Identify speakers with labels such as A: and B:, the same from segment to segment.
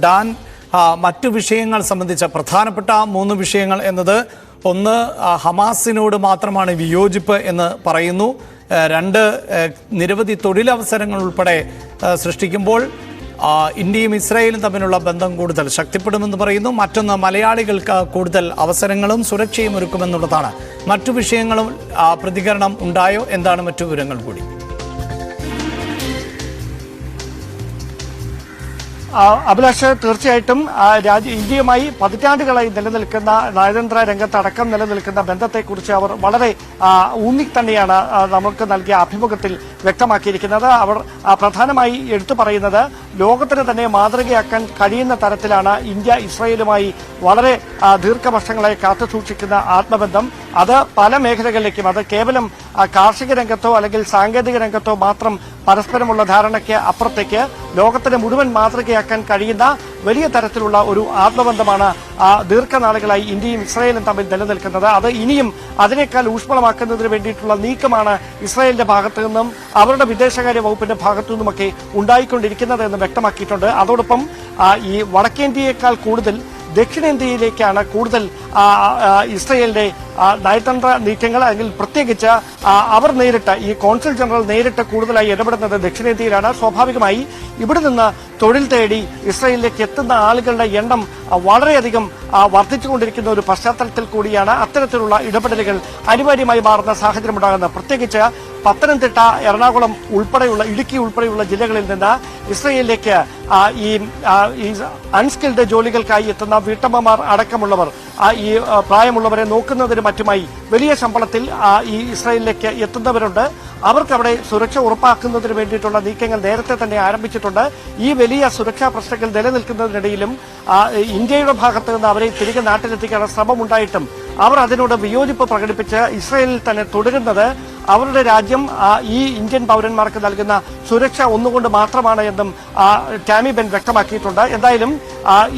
A: Dan മറ്റു വിഷയങ്ങൾ സംബന്ധിച്ച പ്രധാനപ്പെട്ട 3 വിഷയങ്ങൾ എന്നത് ഒന്ന് ഹമാസിനോട് മാത്രമാണ് വിയോജിപ്പ് എന്ന് പറയുന്നു. 2 നിരവധി തൊഴിലവസരങ്ങൾ ഉൾപ്പെടെ സൃഷ്ടിക്കുമ്പോൾ ഇന്ത്യയും ഇസ്രായേലും തമ്മിലുള്ള ബന്ധം കൂടുതൽ ശക്തിപ്പെടുമെന്ന് പറയുന്നു. മറ്റൊന്ന് മലയാളികൾക്ക് കൂടുതൽ അവസരങ്ങളും സുരക്ഷയും ഒരുക്കുമെന്നുള്ളതാണ്. മറ്റു വിഷയങ്ങളും പ്രതികരണം ഉണ്ടായോ? എന്താണ് മറ്റു വിവരങ്ങൾ കൂടി?
B: അഭിലാഷ്, തീർച്ചയായിട്ടും ഇന്ത്യയുമായി പതിറ്റാണ്ടുകളായി നിലനിൽക്കുന്ന നയതന്ത്ര രംഗത്തടക്കം നിലനിൽക്കുന്ന ബന്ധത്തെക്കുറിച്ച് അവർ വളരെ ഊന്നിത്തന്നെയാണ് നമുക്ക് നൽകിയ അഭിമുഖത്തിൽ വ്യക്തമാക്കിയിരിക്കുന്നത്. അവർ പ്രധാനമായി എടുത്തു പറയുന്നത് ലോകത്തിന് തന്നെ മാതൃകയാക്കാൻ കഴിയുന്ന തരത്തിലാണ് ഇന്ത്യ ഇസ്രായേലുമായി വളരെ ദീർഘവർഷങ്ങളായി കാത്തുസൂക്ഷിക്കുന്ന ആത്മബന്ധം. അത് പല മേഖലകളിലേക്കും, അത് കേവലം കാർഷിക രംഗത്തോ അല്ലെങ്കിൽ സാങ്കേതിക രംഗത്തോ മാത്രം പരസ്പരമുള്ള ധാരണയ്ക്ക് അപ്പുറത്തേക്ക് ലോകത്തിന് മുഴുവൻ മാതൃകയാക്കാൻ കഴിയുന്ന വലിയ തരത്തിലുള്ള ഒരു ആത്മബന്ധമാണ് ദീർഘനാളുകളായി ഇന്ത്യയും ഇസ്രായേലും തമ്മിൽ നിലനിൽക്കുന്നത്. അത് ഇനിയും അതിനേക്കാൾ ഊഷ്മളമാക്കുന്നതിന് വേണ്ടിയിട്ടുള്ള നീക്കമാണ് ഇസ്രായേലിന്റെ ഭാഗത്തു നിന്നും അവരുടെ വിദേശകാര്യ വകുപ്പിന്റെ ഭാഗത്തു നിന്നുമൊക്കെ ഉണ്ടായിക്കൊണ്ടിരിക്കുന്നത് എന്ന് വ്യക്തമാക്കിയിട്ടുണ്ട്. അതോടൊപ്പം ഈ വടക്കേന്ത്യയേക്കാൾ കൂടുതൽ ദക്ഷിണേന്ത്യയിലേക്കാണ് കൂടുതൽ ഇസ്രായേലിന്റെ നയതന്ത്ര നീക്കങ്ങൾ, അല്ലെങ്കിൽ പ്രത്യേകിച്ച് അവർ നേരിട്ട് ഈ കോൺസുൽ ജനറൽ നേരിട്ട് കൂടുതലായി ഇടപെടുന്നത് ദക്ഷിണേന്ത്യയിലാണ്. സ്വാഭാവികമായി ഇവിടെ നിന്ന് തൊഴിൽ തേടി ഇസ്രായേലിലേക്ക് എത്തുന്ന ആളുകളുടെ എണ്ണം വളരെയധികം വർദ്ധിച്ചുകൊണ്ടിരിക്കുന്ന ഒരു പശ്ചാത്തലത്തിൽ കൂടിയാണ് അത്തരത്തിലുള്ള ഇടപെടലുകൾ അനിവാര്യമായി മാറുന്ന സാഹചര്യം ഉണ്ടാകുന്നത്. പ്രത്യേകിച്ച് പത്തനംതിട്ട, എറണാകുളം ഉൾപ്പെടെയുള്ള, ഇടുക്കി ഉൾപ്പെടെയുള്ള ജില്ലകളിൽ നിന്ന് ഇസ്രായേലിലേക്ക് ഈ അൺസ്കിൽഡ് ജോലികൾക്കായി എത്തുന്ന വീട്ടമ്മമാർ അടക്കമുള്ളവർ, ഈ പ്രായമുള്ളവരെ നോക്കുന്നതിന് മറ്റുമായി വലിയ ശമ്പളത്തിൽ ഈ ഇസ്രായേലിലേക്ക് എത്തുന്നവരുണ്ട്. അവർക്ക് അവിടെ സുരക്ഷ ഉറപ്പാക്കുന്നതിന് വേണ്ടിയിട്ടുള്ള നീക്കങ്ങൾ നേരത്തെ തന്നെ ആരംഭിച്ചിട്ടുണ്ട്. ഈ വലിയ സുരക്ഷാ പ്രശ്നങ്ങൾ നിലനിൽക്കുന്നതിനിടയിലും ഇന്ത്യയുടെ ഭാഗത്ത് നിന്ന് അവരെ തിരികെ നാട്ടിലെത്തിക്കാനുള്ള ശ്രമമുണ്ടായിട്ടും അവർ അതിനോട് വിയോജിപ്പ് പ്രകടിപ്പിച്ച് ഇസ്രായേലിൽ തന്നെ തുടരുന്നത് അവരുടെ രാജ്യം ഈ ഇന്ത്യൻ പൗരന്മാർക്ക് നൽകുന്ന സുരക്ഷ ഒന്നുകൊണ്ട് മാത്രമാണ് എന്നും ടാമി ബെൻ വ്യക്തമാക്കിയിട്ടുണ്ട്. എന്തായാലും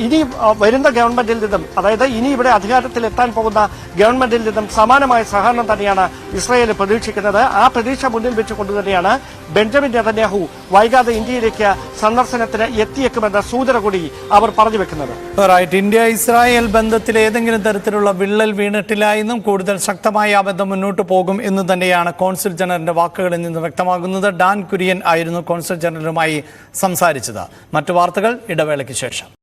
B: ഇനി വരുന്ന ഗവൺമെന്റിൽ നിന്നും, അതായത് ഇനി ഇവിടെ അധികാരത്തിൽ എത്താൻ പോകുന്ന ഗവൺമെന്റിൽ നിന്നും സമാനമായ സഹകരണം തന്നെയാണ് ഇസ്രായേൽ പ്രതീക്ഷിക്കുന്നത്. ആ പ്രതീക്ഷ മുന്നിൽ വെച്ചുകൊണ്ട് തന്നെയാണ് ബെഞ്ചമിൻ നെതന്യാഹു വൈകാതെ ഇന്ത്യയിലേക്ക് സന്ദർശനത്തിന് എത്തിയേക്കുമെന്ന സൂചന കൂടി അവർ പറഞ്ഞു വെക്കുന്നത്.
A: ഇന്ത്യ ഇസ്രായേൽ ബന്ധത്തിൽ ഏതെങ്കിലും തരത്തിലുള്ള വിള്ളൽ വീണിട്ടില്ല എന്നും കൂടുതൽ ശക്തമായ ആ ബന്ധം മുന്നോട്ട് പോകും എന്ന് തന്നെയാണ് കോൺസുൽ ജനറലിന്റെ വാക്കുകളിൽ നിന്ന് വ്യക്തമാകുന്നത്. ഡാൻ കുര്യൻ ആയിരുന്നു കോൺസുൽ ജനറലുമായി സംസാരിച്ചത്. മറ്റു വാർത്തകൾ ഇടവേളയ്ക്ക് ശേഷം.